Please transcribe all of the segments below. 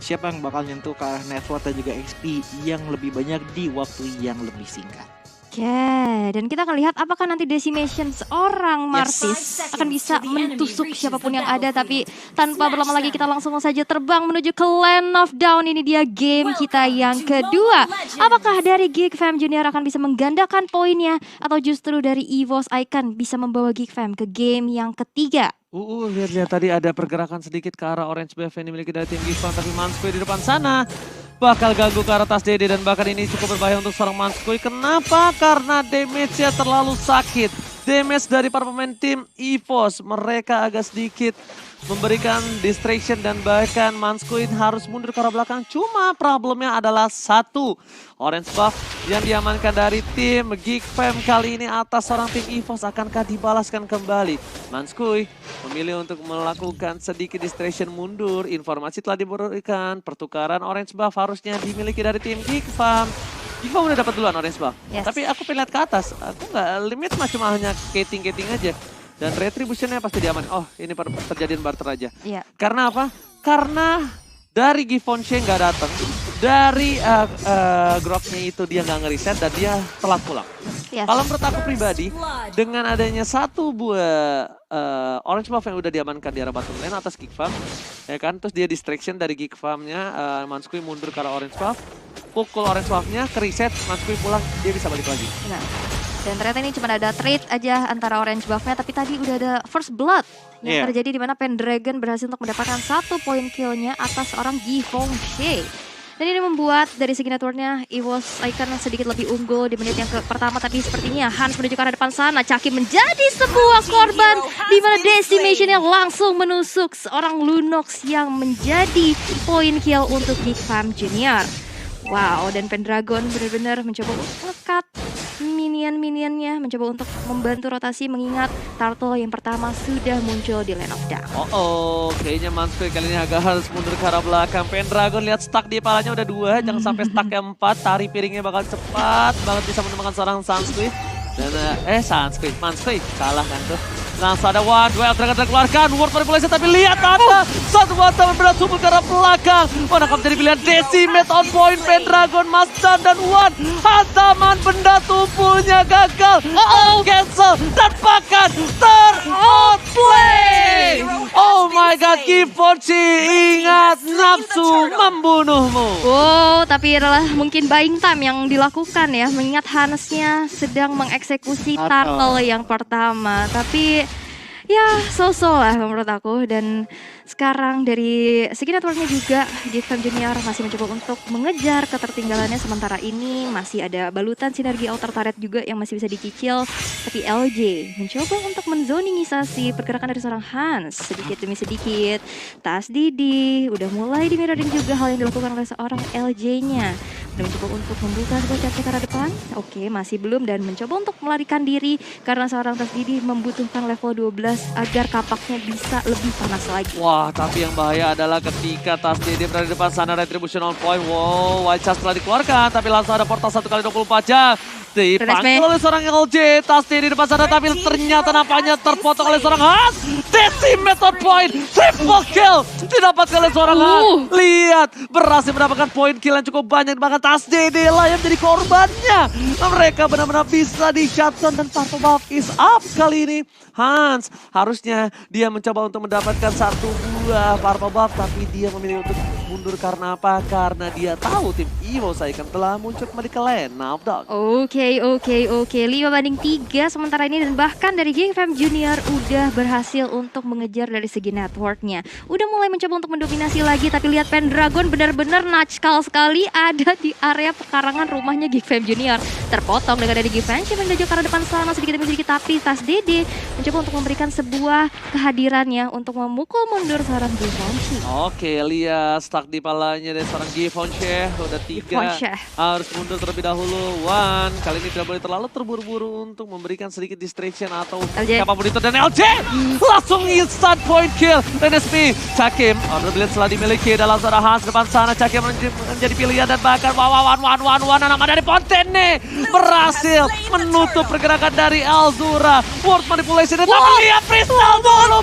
siapa yang bakal nyentuh ke arah net worth dan juga XP yang lebih banyak di waktu yang lebih singkat. Oke, dan kita akan lihat apakah nanti Decimation seorang Martis akan bisa mentusuk siapapun yang ada. Tapi tanpa berlama lagi kita langsung saja terbang menuju ke Land of Dawn. Ini dia game kita yang kedua. Apakah dari Geek Fam Junior akan bisa menggandakan poinnya, atau justru dari EVOS Icon bisa membawa Geek Fam ke game yang ketiga? Lihat-lihat tadi ada pergerakan sedikit ke arah Orange Buff yang dimiliki dari tim Geek Fam, tapi Manskui di depan sana bakal ganggu ke arah tas DD, dan bahkan ini cukup berbahaya untuk seorang Manskui. Kenapa? Karena damage-nya terlalu sakit. Damage dari para pemain tim EVOS, mereka agak sedikit memberikan distraction dan bahkan Manskui harus mundur ke arah belakang. Cuma problemnya adalah satu, Orange Buff yang diamankan dari tim Geek Fam kali ini atas seorang tim EVOS akankah dibalaskan kembali? Manskui memilih untuk melakukan sedikit distraction mundur. Informasi telah diberikan, pertukaran Orange Buff harusnya dimiliki dari tim Geek Fam. Geek Fam udah dapat duluan Orange Buff, tapi aku pengen lihat ke atas. Aku nggak limit cuma hanya skating-skating aja. Dan retributionnya pasti diaman. Oh, ini terjadian barter aja. Iya. Karena apa? Karena dari Givenchy nggak datang, dari Groknya itu dia nggak ngeriset dan dia telat pulang. Yes. Kalau menurut aku pribadi, dengan adanya satu buah Orange Buff yang udah diamankan di arah bottom lane atas Geek Fam, ya kan? Terus dia distraction dari Geek Fam-nya, Manskui mundur ke arah Orange Buff, pukul Orange Buff-nya, ke-reset, Manskui pulang, dia bisa balik lagi. Nah, dan ternyata ini cuma ada trade aja antara Orange Buff-nya, tapi tadi udah ada first blood yang terjadi di mana Pendragon berhasil untuk mendapatkan 1 poin kill-nya atas seorang Givenchy. Dan ini membuat dari segi network-nya EVOS Icon sedikit lebih unggul di menit yang pertama, tapi sepertinya Hans menuju ke arah depan sana. Chucky menjadi sebuah korban di mana Decimation yang langsung menusuk seorang Lunox yang menjadi poin kill untuk Geek Fam Junior. Wow, dan Pendragon benar-benar mencoba nge-cut minion-minionnya, mencoba untuk membantu rotasi mengingat Turtle yang pertama sudah muncul di Land of Dawn. Kayaknya Manskui kali ini agak harus mundur ke arah belakang. Pendragon lihat stuck di palanya udah 2, jangan sampai stuck yang 4. Tari piringnya bakal cepat banget bisa menemukan seorang Manskui. Dan Manskui salah kan tuh. Langsung ada one duel Dragon keluarkan, Ward manipulasi, tapi lihat ada satu mata berat sumber ke arah belakang. Menangkap jadi pilihan Decimate on point, Pendragon, Masdan dan One. Hantaman benda tubuhnya gagal, cancel dan bahkan ter-outplay. Oh my god, Givenchy, ingat nafsu membunuhmu. Wow, tapi adalah mungkin buying time yang dilakukan ya, mengingat Hanesnya sedang mengeksekusi Turtle yang pertama. Tapi ya so-so lah menurut aku. Dan sekarang dari segi networknya juga Geek Fam Junior masih mencoba untuk mengejar ketertinggalannya. Sementara ini masih ada balutan sinergi outer turret juga yang masih bisa dicicil. Tapi LJ mencoba untuk menzoningisasi pergerakan dari seorang Hans sedikit demi sedikit. Tas Didi udah mulai dimirarin juga hal yang dilakukan oleh seorang LJ-nya. Dan mencoba untuk membuka sebuah cek ke arah depan. Oke, masih belum, dan mencoba untuk melarikan diri karena seorang Tas Didi membutuhkan level 12 agar kapaknya bisa lebih panas lagi. Wah, tapi yang bahaya adalah ketika Tas Didi berada di depan sana, retribution on point. Wow, White Charge telah dikeluarkan, tapi langsung ada portal 1x24 jam. Dipanggil oleh seorang LJ, Tas Didi di depan sana, tapi ternyata nampaknya terpotong oleh seorang Hans. Decimate on point, triple kill didapatkan oleh seorang Hans. Lihat, berhasil mendapatkan poin kill yang cukup banyak, bahkan Tas Didi lah yang menjadi korbannya. Mereka benar-benar bisa di shutdown dan Purple Buff is up kali ini. Hans harusnya dia mencoba untuk mendapatkan 1 buah Purple Buff, tapi dia memilih untuk mundur karena apa? Karena dia tahu tim EVOS Icon telah muncul kembali ke Land of Dawn. Oke. 5-3 sementara ini, dan bahkan dari Geek Fam Junior udah berhasil untuk mengejar dari segi networknya. Udah mulai mencoba untuk mendominasi lagi, tapi lihat Pendragon benar-benar natskal sekali ada di area pekarangan rumahnya Geek Fam Junior. Terpotong dengan dari Givenchy menuju ke arah depan sana sedikit demi sedikit, tapi Tas Dede mencoba untuk memberikan sebuah kehadirannya untuk memukul mundur seorang Givenchy. Oke, lihat stuck di palanya dari seorang Givenchy. Udah 3, harus mundur terlebih dahulu. One, kali ini tidak boleh terlalu terburu-buru untuk memberikan sedikit distraction atau siapapun itu. Dan LJ langsung instant point kill. NSP, Cakim, Honor Blade telah dimiliki dalam zona Hans depan sana. Cakim menjadi pilihan dan bahkan one nama dari Fontene berhasil menutup pergerakan dari Alzura. Ward manipulation, tapi lihat Crystal Ball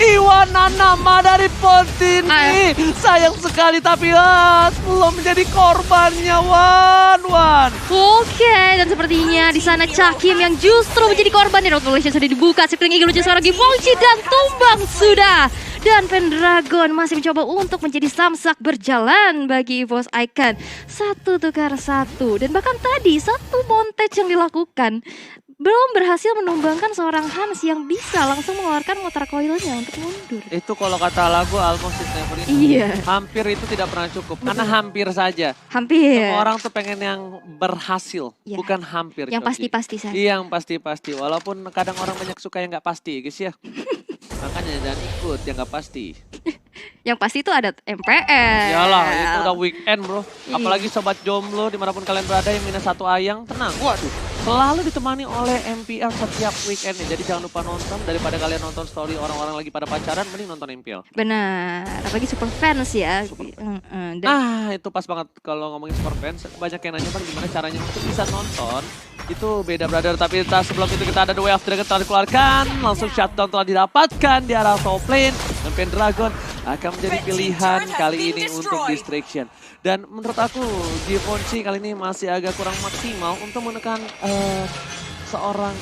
Iwana nama dari Fontene. sayang sekali tapi belum menjadi korbannya Wan. Oke, dan sepertinya di sana Cakim yang justru menjadi korban. Di Revolution sudah dibuka, Circling Eagle lucu seorang Givenchy dan tumbang sudah. Dan Pendragon masih mencoba untuk menjadi samsak berjalan bagi EVOS Icon. 1 tukar 1. Dan bahkan tadi 1 montage yang dilakukan belum berhasil menumbangkan seorang Hans yang bisa langsung mengeluarkan motor coilnya untuk mundur. Itu kalau kata lagu Almost It Never Enough. Iya. Hampir itu tidak pernah cukup. Karena hampir saja. Hampir. Semua orang tuh pengen yang berhasil. Ya. Bukan hampir. Yang Coki. pasti-pasti saja. Iya, yang pasti-pasti. Walaupun kadang orang banyak suka yang gak pasti guys ya. Makanya jangan ikut yang gak pasti. Yang pasti itu ada MPL. Iyalah, itu udah weekend bro. Iya. Apalagi sobat jomblo dimanapun kalian berada yang minus 1 ayang, tenang. Waduh, selalu ditemani oleh MPL setiap weekendnya. Jadi jangan lupa nonton, daripada kalian nonton story orang-orang lagi pada pacaran, mending nonton MPL. Benar, apalagi super fans ya. Dan Itu pas banget kalau ngomongin super fans. Banyak yang nanya kan gimana caranya untuk bisa nonton. Itu beda brother, tapi sebelum itu kita ada The Way of Dragon telah dikeluarkan. Langsung shutdown telah didapatkan di arah top lane. Dan Pendragon akan menjadi pilihan kali ini untuk distraction. Dan menurut aku Givenchy kali ini masih agak kurang maksimal untuk menekan seorang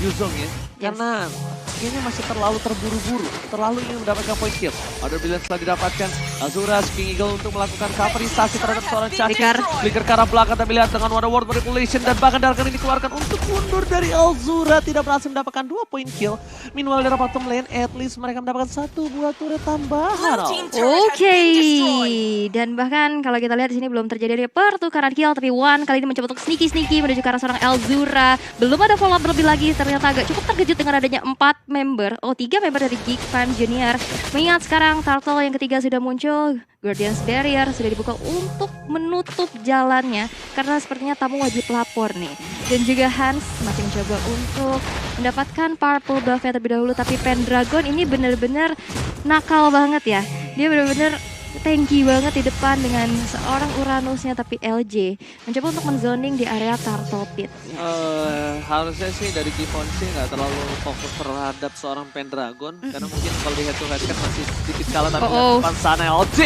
Yuzong ya. Karena kayaknya masih terlalu terburu-buru, terlalu ingin mendapatkan point kill. Ada pilihan setelah didapatkan Azura, King Eagle untuk melakukan coverisasi terhadap seorang Cakim. Flicker ke arah belakang, tapi lihat dengan Wonder World Manipulation dan bahkan Darkan ini dikeluarkan untuk mundur dari Azura. Tidak berhasil mendapatkan 2 point kill. Meanwhile dari bottom lane, at least mereka mendapatkan 1 buah turret tambahan. Oke, dan bahkan kalau kita lihat di sini belum terjadi pertukaran kill, tapi Wan kali ini mencoba untuk sneaky menuju ke arah seorang Elzura. Belum ada follow up lebih lagi, ternyata agak cukup terkejut dengan adanya 3 member dari Geek Fam Junior. Mengingat sekarang Turtle yang ketiga sudah muncul, Guardians Barrier sudah dibuka untuk menutup jalannya karena sepertinya tamu wajib lapor nih. Dan juga Hans masih mencoba untuk mendapatkan purple buff-nya terlebih dahulu, tapi Pendragon ini benar-benar nakal banget ya. Dia benar-benar tanky banget di depan dengan seorang Uranusnya, tapi LJ mencoba untuk menzoning di area Turtle Pit. Harusnya sih dari Givenchy nggak terlalu fokus terhadap seorang Pendragon. Karena mungkin kalau di head to head kan masih sedikit kalah, tapi depan sana LJ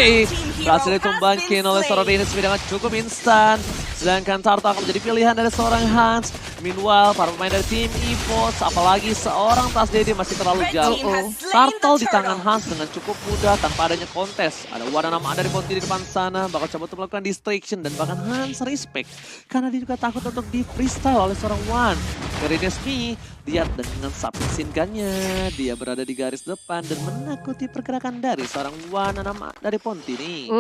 berhasil ditumbangkan oleh seorang Renis dengan cukup instan. Sedangkan Turtle akan menjadi pilihan dari seorang Hans. Meanwhile, para pemain dari tim EVOS, apalagi seorang Tas Dede masih terlalu jauh. Turtle di tangan Hans dengan cukup mudah tanpa adanya kontes. Ada Wana nama dari Ponti di depan sana, bakal coba untuk melakukan distraction dan bahkan Hans respect. Karena dia juga takut untuk di freestyle oleh seorang Wan. Renesmi, lihat dengan subsinkannya, dia berada di garis depan dan menakuti pergerakan dari seorang Wana nama dari Ponti nih.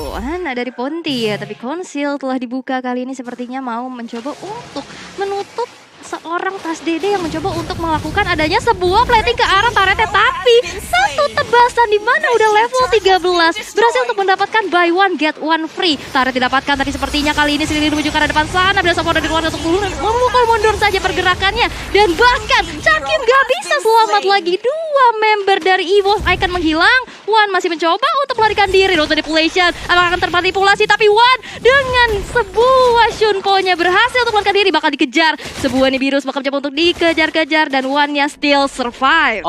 Wana dari Ponti ya, tapi konsil telah dibuka kali ini sepertinya mau mencoba untuk menutup seorang Tas Dede yang mencoba untuk melakukan adanya sebuah plating ke arah turretnya, tapi satu tebasan di mana udah level 13 berhasil untuk mendapatkan buy one get one free. Turret didapatkan tadi sepertinya kali ini sendiri menuju ke arah depan sana, bila support dari luar untuk memukul mundur saja pergerakannya, dan bahkan Cakim gak bisa selamat lagi. 2 member dari EVOS Icon menghilang. Wan masih mencoba untuk melarikan diri, Roto Manipulation akan termanipulasi, tapi Wan dengan sebuah Shunpo-nya berhasil untuk melarikan diri, bakal dikejar. Sebuah Nibiru's bakal mencoba untuk dikejar-kejar dan Wan-nya still survive.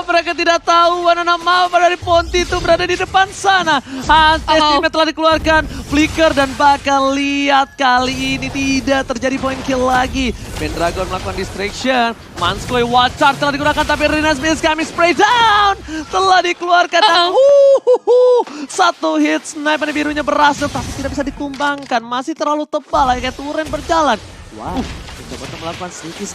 Mereka tidak tahu mana nama dari Ponti itu berada di depan sana. Hans estimate telah dikeluarkan, flicker dan bakal lihat kali ini tidak terjadi point kill lagi. Pendragon melakukan distraction, Manskoy Watchar telah digunakan tapi Renas Miss kami spray down telah dikeluarkan. Satu hit sniper birunya berhasil tapi tidak bisa ditumbangkan, masih terlalu tebal kayak turen berjalan. Wow, mencoba untuk melakukan sneaky.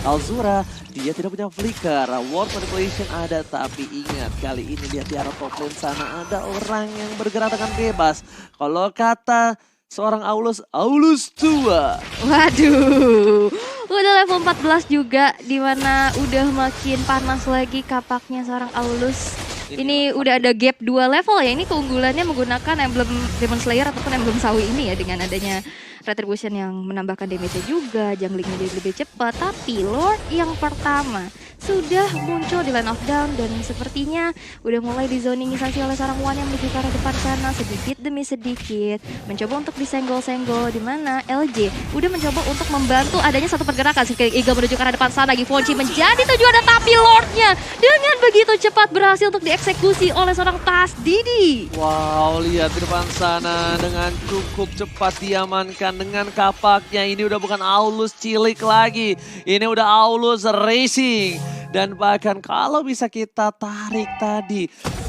Alzura, dia tidak punya flicker. Ward Manipulation ada, tapi ingat kali ini lihat di arah top lane sana ada orang yang bergerak dengan bebas. Kalau kata seorang Aulus tua. Waduh, udah level 14 juga, dimana udah makin panas lagi kapaknya seorang Aulus. Ini udah ada gap 2 level ya, ini keunggulannya menggunakan emblem Demon Slayer ataupun emblem Sawi ini ya, dengan adanya Retribution yang menambahkan damage-nya juga, junglingnya jadi lebih cepat. Tapi Lord yang pertama sudah muncul di line of down dan sepertinya udah mulai dizoningisasi oleh seorang Wan yang menuju ke arah depan sana sedikit demi sedikit mencoba untuk disenggol-senggol, di mana LJ udah mencoba untuk membantu adanya satu pergerakan seperti Iga menuju ke arah depan sana. Givenchy menjadi tujuan, tapi Lordnya dengan begitu cepat berhasil untuk dieksekusi oleh seorang Tas Didi. Wow, lihat di depan sana dengan cukup cepat diamankan dengan kapaknya. Ini udah bukan Aulus cilik lagi, ini udah Aulus Racing. Dan bahkan kalau bisa kita tarik tadi,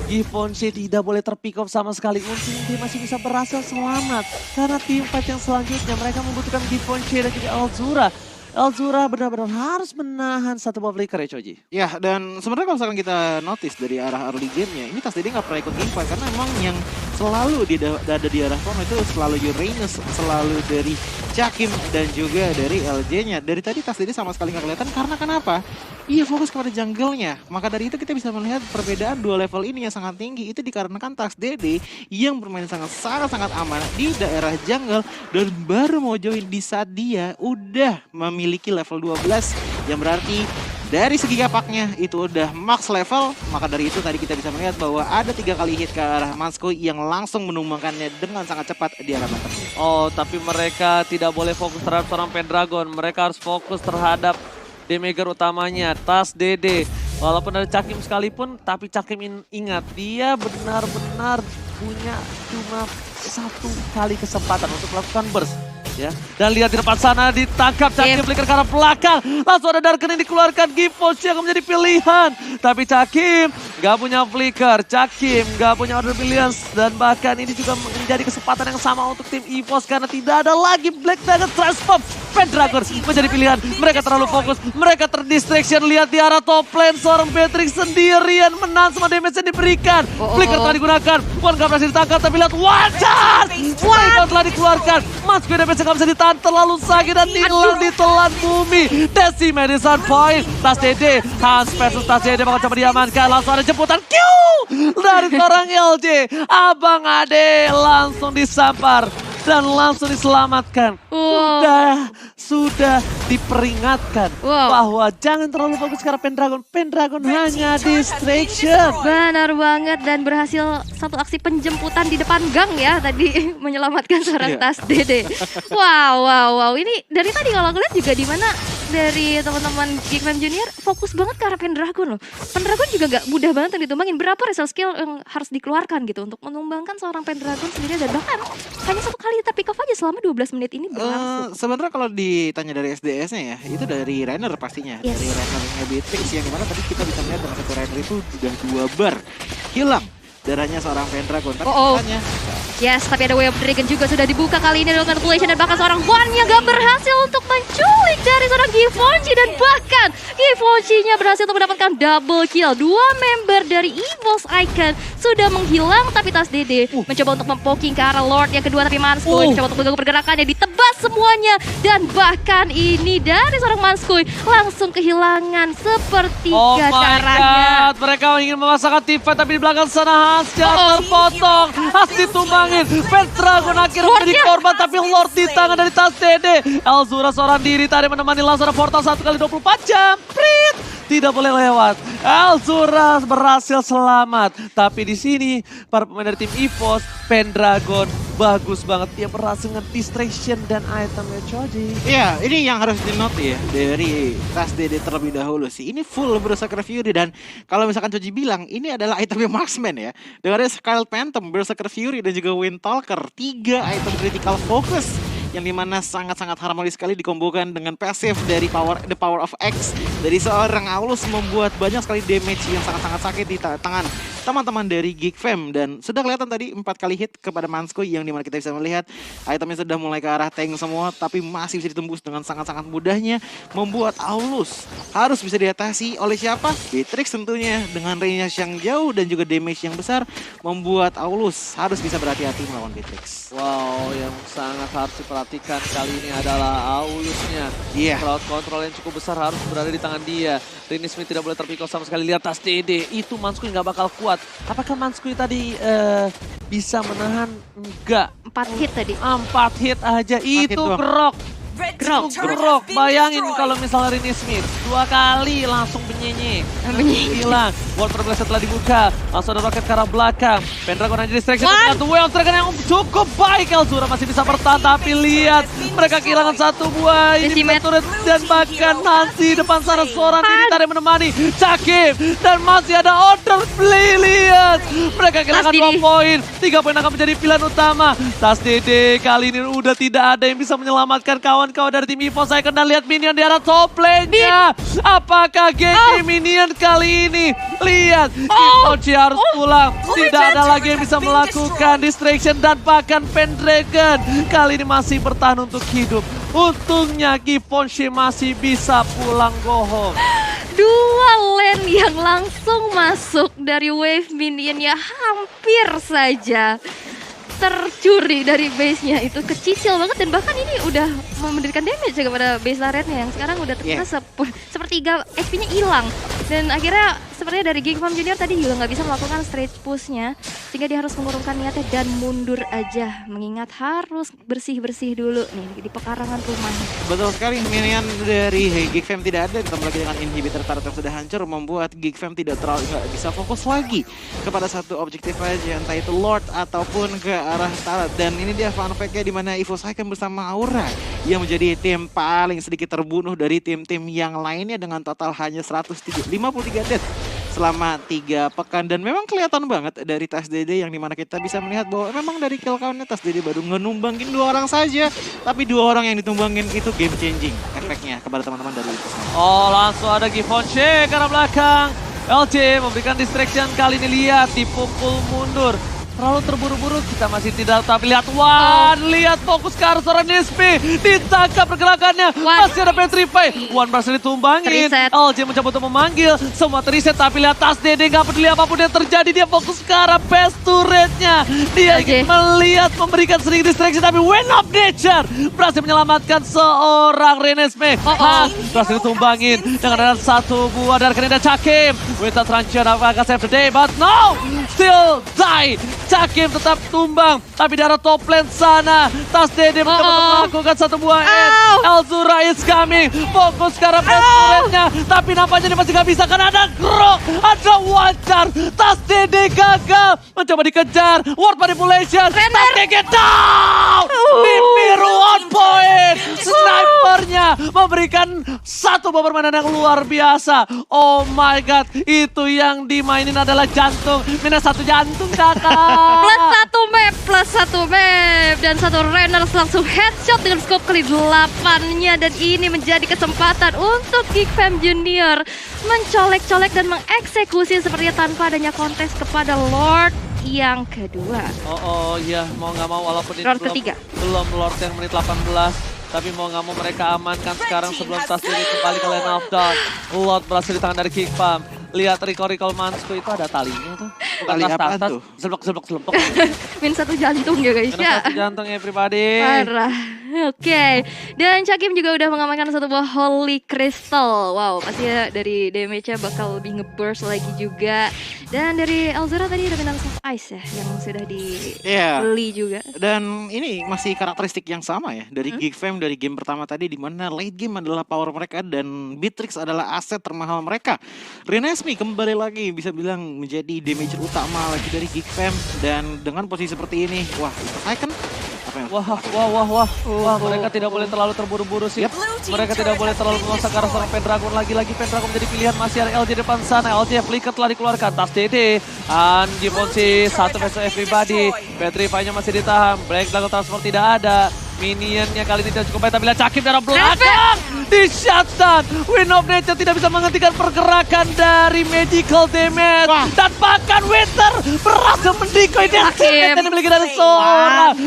Givenchy tidak boleh terpick off sama sekali. Untung dia masih bisa berhasil selamat. Karena tim fight yang selanjutnya mereka membutuhkan Givenchy dan juga Alzura. Alzura benar-benar harus menahan satu buah flicker ya Choji. Ya, dan sebenarnya kalau misalkan kita notice dari arah early game-nya, ini Tas Dede nggak pernah ikut gameplay karena emang yang selalu ada di arah form itu selalu Uranus, selalu dari Cakim dan juga dari LJ-nya. Dari tadi Tas Dede sama sekali nggak kelihatan karena kenapa? Iya, fokus kepada jungle-nya. Maka dari itu kita bisa melihat perbedaan dua level ini yang sangat tinggi. Itu dikarenakan Tas Dede yang bermain sangat aman di daerah jungle dan baru mau join di saat dia udah memiliki level 12 yang berarti dari segi kapaknya itu udah max level. Maka dari itu tadi kita bisa melihat bahwa ada 3 kali hit ke arah Manskoy yang langsung menumbangkannya dengan sangat cepat di arah belakang. Oh, tapi mereka tidak boleh fokus terhadap seorang Pendragon. Mereka harus fokus terhadap damager utamanya, Tas Dede. Walaupun ada Cakim sekalipun, tapi Cakim ingat dia benar-benar punya cuma 1 kali kesempatan untuk melakukan burst. Ya, dan lihat di depan sana ditangkap Cakim, flicker ke arah belakang. Langsung ada Darken yang dikeluarkan, Givenchy yang menjadi pilihan. Tapi Cakim gak punya flicker, Cakim gak punya order pilihan. Dan bahkan ini juga menjadi kesempatan yang sama untuk tim EVOS karena tidak ada lagi Black Dragon Transform. Pendragon menjadi pilihan, mereka terlalu fokus, mereka terdistraction. Lihat di arah top lane, seorang Beatrix sendirian menahan semua damage yang diberikan. Flicker telah digunakan, Wan gak berhasil ditangkap, tapi lihat Wajar! Wan telah dikeluarkan, Manskoy damage gak bisa ditahan, terlalu sakit dan hilang ditelan bumi. Desi Madison point, Tas Dede, Hans versus Tas Dede bakal coba diamankan, langsung ada jemputan Q dari seorang LJ. Abang Ade langsung disampar dan langsung diselamatkan. Sudah diperingatkan bahwa jangan terlalu fokus ke arah Pendragon. Pendragon hanya distraction. Benar banget, dan berhasil satu aksi penjemputan di depan gang ya tadi menyelamatkan seorang Tas Dede. Wow. Ini dari tadi kalau aku lihat juga di mana dari teman-teman Geekfam Junior fokus banget ke arah Pendragon loh. Pendragon juga gak mudah banget yang ditumbangin. Berapa resource skill yang harus dikeluarkan gitu untuk menumbangkan seorang Pendragon sendiri, dan bahkan hanya 1 kali tapi off aja selama 12 menit ini berlangsung. Sebenarnya kalau ditanya dari SDS-nya ya, itu dari Rainer pastinya. Yes. Dari Rainer Beatrix yang dimana tadi kita bisa melihat dengan satu Rainer itu sudah 2 bar hilang darahnya seorang Pendragon. Tapi katanya yes, tapi ada Way of Dragon juga sudah dibuka kali ini dengan manipulation, dan bahkan seorang Wan yang gak berhasil untuk menculik dari seorang Givenchy, dan bahkan Givenchy-nya berhasil untuk mendapatkan double kill. 2 member dari EVOS Icon sudah menghilang, tapi Tas Dede mencoba untuk mempoking ke arah Lord yang kedua, tapi Manskoy mencoba untuk mengganggu pergerakannya, ditebas semuanya, dan bahkan ini dari seorang Manskoy langsung kehilangan sepertiga darahnya. Mereka ingin memasangkan tim fight, tapi di belakang sana Hans terpotong, Hans ditumbangin. Pendragon akhirnya menjadi korban, tapi Lord di tangan dari Tas Dede. Alzura seorang diri tadi menemani, langsung ada portal 1 kali 24 jam. Prit! Tidak boleh lewat. Alzura berhasil selamat. Tapi di sini para pemain dari tim EVOS, Pendragon bagus banget. Dia berhasil nge-distraction dan itemnya Choji. iya, ini yang harus di-note ya dari Tas Dede terlebih dahulu sih. Ini full Berserker Fury, dan kalau misalkan Choji bilang ini adalah itemnya marksman ya. Dengan ada Skyld Phantom, Berserker Fury dan juga Windtalker. 3 item critical focus yang dimana sangat-sangat harmonis sekali dikombokan dengan passive dari The Power of X dari seorang Aulus, membuat banyak sekali damage yang sangat-sangat sakit di tangan teman-teman dari Geekfam. Dan sudah kelihatan tadi 4 kali hit kepada Manskoy yang dimana kita bisa melihat itemnya sudah mulai ke arah tank semua, tapi masih bisa ditembus dengan sangat-sangat mudahnya, membuat Aulus harus bisa diatasi oleh siapa? Beatrix tentunya, dengan range yang jauh dan juga damage yang besar, membuat Aulus harus bisa berhati-hati melawan Beatrix. Wow, yang sangat harus diperhatikan kali ini adalah Aulusnya. Crowd control yang cukup besar harus berada di tangan dia. Rini Smith tidak boleh terpikau sama sekali. Lihat Tas Dede, itu Manskoy nggak bakal kuat. Apakah Manskoy tadi bisa menahan? Enggak. 4 hit tadi. 4 hit aja, hit itu doang. grok. Grok. Grok, bayangin kalau misalnya Rini Smith 2 kali langsung benyenyi. Hilang. World Progress setelah dibuka. Langsung ada roket ke arah belakang. Pendragon aja distraction. Satu World Dragon yang cukup baik. Elzura masih bisa bertahan. Tapi lihat. Mereka kehilangan satu buah. Ini turret. Dan bahkan Nancy depan sana seorang militar yang menemani. Cakim. Dan masih ada order play. Lihat. Mereka kehilangan 2 poin. 3 poin akan menjadi pilihan utama. Tas Dede kali ini udah tidak ada yang bisa menyelamatkan kawan-kawan dari tim EVOS. Saya kena lihat minion di arah top lane-nya. Apakah GG minion kali ini? Lihat, Givenchy harus pulang. Tidak ada lagi yang bisa melakukan distraction dan bahkan Pendragon kali ini masih bertahan untuk hidup. Untungnya Givenchy masih bisa pulang go home. 2 lane yang langsung masuk dari wave minion ya hampir saja tercuri dari base-nya. Itu kecicil banget dan bahkan ini udah memberikan damage kepada base turret-nya yang sekarang udah terkena sepertiga HP-nya hilang. Dan akhirnya sepertinya dari Geek Farm Junior tadi juga nggak bisa melakukan straight push-nya sehingga dia harus mengurungkan niatnya dan mundur aja mengingat harus bersih-bersih dulu nih di pekarangan rumahnya. Betul sekali, minion dari Geek Fam tidak ada, ditambah lagi dengan inhibitor turret yang sudah hancur membuat Geek Fam nggak bisa fokus lagi kepada satu objektif aja, entah itu Lord ataupun ke arah turret. Dan ini dia fun fact-nya di mana EVOS Icon bersama Aura yang menjadi tim paling sedikit terbunuh dari tim-tim yang lainnya dengan total hanya 53 death selama 3 pekan. Dan memang kelihatan banget dari Tas Dede yang dimana kita bisa melihat bahwa memang dari kill count-nya Tas Dede baru ngenumbangin 2 orang saja, tapi 2 orang yang ditumbangin itu game changing efeknya kepada teman-teman dari itu. Oh, langsung ada Givenchy ke arah belakang. LJ memberikan distraction kali ini, lihat dipukul mundur. Terlalu terburu-buru, kita masih tidak tapi lihat Wan, lihat fokus ke arah seorang Nispi, ditangkap pergerakannya, masih ada Petrify, Wan berhasil ditumbangin, LJ mencoba untuk memanggil, semua teriset tapi lihat Tas Dede nggak peduli apapun yang terjadi, dia fokus ke arah best turretnya, dia ingin melihat memberikan sedikit distraction tapi Wind of Nature berhasil menyelamatkan seorang Renesmee, berhasil ditumbangin dengan ada 1 buah dari Kaneda Cakim, Winter Truncheon apakah save the day, but no, still die. Cakim tetap tumbang, tapi di arah top lane sana, Tas Dede mencoba melakukan 1 buah end. Elzura is coming, fokus ke arah turretnya, tapi nampaknya dia masih gak bisa karena ada grok, ada wajar. Tas Dede gagal, mencoba dikejar, ward manipulation, Tas Dede down! Nimiru on point, snipernya memberikan 1 buah permainan yang luar biasa. Oh my god, itu yang dimainin adalah jantung, minus 1 jantung kakak. Plus satu map dan 1 Reyners langsung headshot dengan scope kali 8-nya dan ini menjadi kesempatan untuk Geek Fam Junior mencolek-colek dan mengeksekusi sepertinya tanpa adanya kontes kepada Lord yang kedua. Iya, mau nggak mau walaupun ini belum Lord yang menit 18. Tapi mau nggak mau mereka amankan sekarang sebelum Tas Dede kembali ke lane of dawn. Lord berhasil di tangan dari Geek Fam. Lihat recall Mansku itu ada talinya tuh. Bukan tali apa tuh? Selempok. Min 1 jantung ya guys ya. 1 jantung everybody. Parah. Oke. Dan Cakim juga udah mengamankan 1 buah Holy Crystal. Wow, pasti ya dari damage-nya bakal lebih ngeburst lagi juga. Dan dari Elzura tadi ada bintang soft ice ya yang sudah dibeli juga. Dan ini masih karakteristik yang sama ya dari Geek Fam dari game pertama tadi, di mana late game adalah power mereka dan Beatrix adalah aset termahal mereka. Renesmee kembali lagi bisa bilang menjadi damage utama lagi dari Geek Fam, dan dengan posisi seperti ini, wah itu Icon apa yang Wah, mereka tidak boleh terlalu terburu-buru sih. Mereka tidak boleh terlalu memaksa ke arah seorang Pendragon. Lagi-lagi Pendragon menjadi pilihan, masih ada LJ depan sana. LJ flicker telah dikeluarkan. Tas Dede, Givenchy, 1 versus everybody. Petrify-nya masih ditahan. Break lagu transport tidak ada. Minionnya kali ini tidak cukup baik, tapi lihat Cakim dari belakang di shutdown. Wind of Nature tidak bisa menghentikan pergerakan dari magical damage. Dan bahkan Winter berhasil mendikoy dan dimiliki dari seorang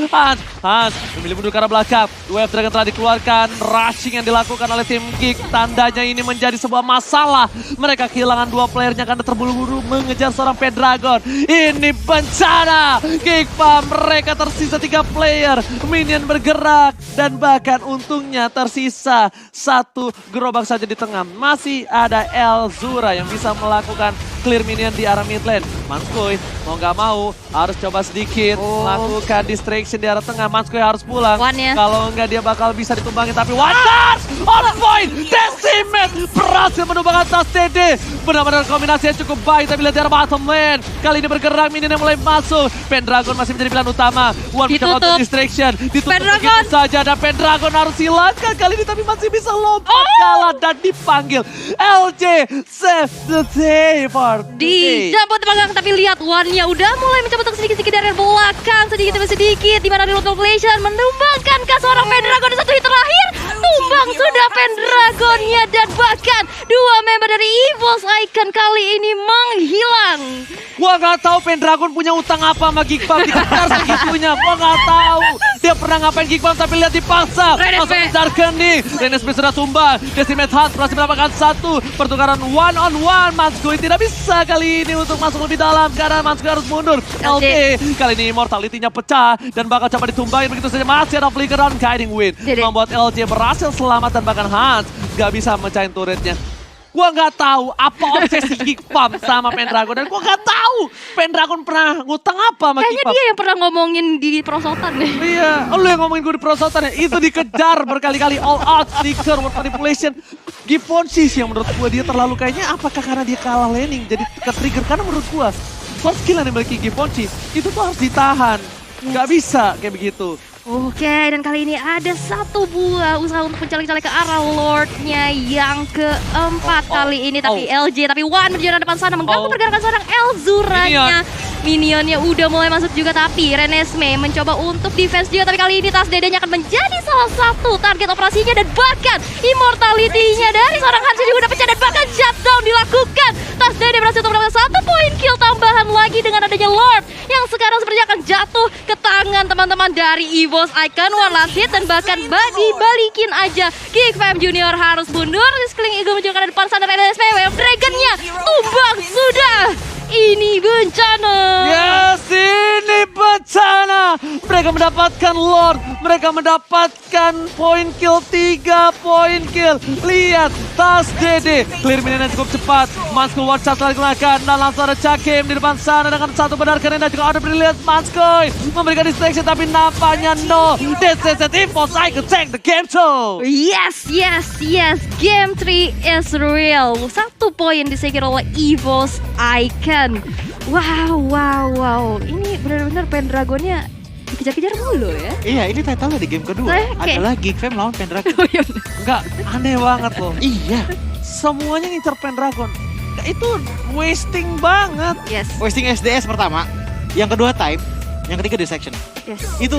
Hans memilih mundur ke arah belakang. Wave Dragon telah dikeluarkan. Rushing yang dilakukan oleh tim Geek, tandanya ini menjadi sebuah masalah. Mereka kehilangan 2 playernya karena terburu-buru mengejar seorang Pendragon. Ini bencana. Geek Fam, mereka tersisa 3 player. Minion bergerak dan bahkan untungnya tersisa 1 gerobak saja di tengah. Masih ada Elzura yang bisa melakukan clear minion di arah mid lane. Manskoy mau nggak mau harus coba sedikit melakukan distraction di arah tengah. Manskoy harus pulang. One-nya. Kalau nggak dia bakal bisa ditumbangin, tapi one charge on point, Decimate berhasil menumbangkan tas TD. Benar-benar kombinasi yang cukup baik, tapi lihat di arah bottom lane. Kali ini bergerak, minion yang mulai masuk. Pendragon masih menjadi pilihan utama. One Ditutup. mencoba untuk distraction, ditutup Pendragon. begitu saja, dan Pendragon harus hilangkan kali ini, tapi masih bisa lompat kalah dan dipanggil. LJ save the day for Di jambut terbang, tapi lihat One-nya udah mulai mencoba untuk sedikit-sedikit dari belakang, sedikit demi sedikit, di mana reload calculation menumbangkan ke seorang Pendragon di satu hit terakhir. Tumbang sudah Pendragonnya, dan bahkan dua member dari EVOS Icon kali ini menghilang. Gua nggak tahu Pendragon punya utang apa sama Geekbomb, dikejar segitunya. Gua nggak tahu dia pernah ngapain Geekbomb, tapi lihat dipaksa. Renesme. Langsung mengejarkan nih. Renesme sudah tumbang. Decimate Hunt berhasil mendapatkan satu pertukaran one on one. Manskoy tidak bisa kali ini untuk masuk lebih dalam karena Manskoy harus mundur. LT kali ini immortality-nya pecah dan bakal coba ditumbangin begitu saja. Masih ada flicker on guiding wind, Dede. membuat LJ berhasil selamat dan bahkan Hans nggak bisa mecahin turretnya. Gua nggak tahu apa obsesi Geekbomb sama Pendragon, dan gua nggak tahu Pendragon pernah ngutang apa sama Kayaknya Geekbomb. dia yang pernah ngomongin di perosotan deh. Iya, lu yang ngomongin gue di perosotan ya, itu dikejar berkali-kali, all out, flicker, word manipulation. Givenchy sih yang menurut gue dia terlalu kayaknya, apakah karena dia kalah laning jadi ke-trigger, karena menurut gue soft skill yang dimiliki Givenchy itu tuh harus ditahan. Nggak bisa kayak begitu. Oke, dan kali ini ada satu buah usaha untuk mencalik-calik ke arah Lordnya yang keempat kali ini. Tapi LJ, tapi One berjalan depan sana mengganggu pergerakan seorang Elzuranya. Minionnya udah mulai masuk juga, tapi Renesme mencoba untuk defense juga. Tapi kali ini tas dedenya akan menjadi salah satu target operasinya, dan bahkan immortality-nya dari seorang Hansi juga udah pecah, dan bahkan shutdown dilakukan. Tas dede berhasil untuk mendapatkan satu poin kill tambahan lagi dengan adanya Lord yang sekarang sepertinya akan jatuh ke tangan teman-teman dari EVOS Icon. One last hit, dan bahkan dibalikin aja. Geekfam Junior harus mundur. Skilling Eagle menunjukkan di depan sana Renesme. Wave Dragon-nya tumbang sudah. Ini bencana. Yes, ini bencana. Mereka mendapatkan Lord, mereka mendapatkan poin kill, 3 poin kill. Lihat, tas DD, clear minion yang cukup cepat. Manskoy one shot lagi gunakan, dan langsung ada Cakim di depan sana dengan satu benar keren, dan juga ada brilliant Manskoy memberikan distraction, tapi nampaknya no. This is it, EVOS Icon take the game too. Yes. Game 3 is real. 1 poin disegir oleh EVOS Icon. Wow. Ini benar-benar Pendragonnya dikejar-kejar mulu ya. Iya, ini title di game kedua. Oke. Adalah Geekfam lawan Pendragon. Oh iya bener. Enggak, aneh banget loh. Iya. Semuanya ngincer Pendragon. Itu wasting banget. Yes. Wasting SDS pertama, yang kedua time, yang ketiga dissection. Yes. Itu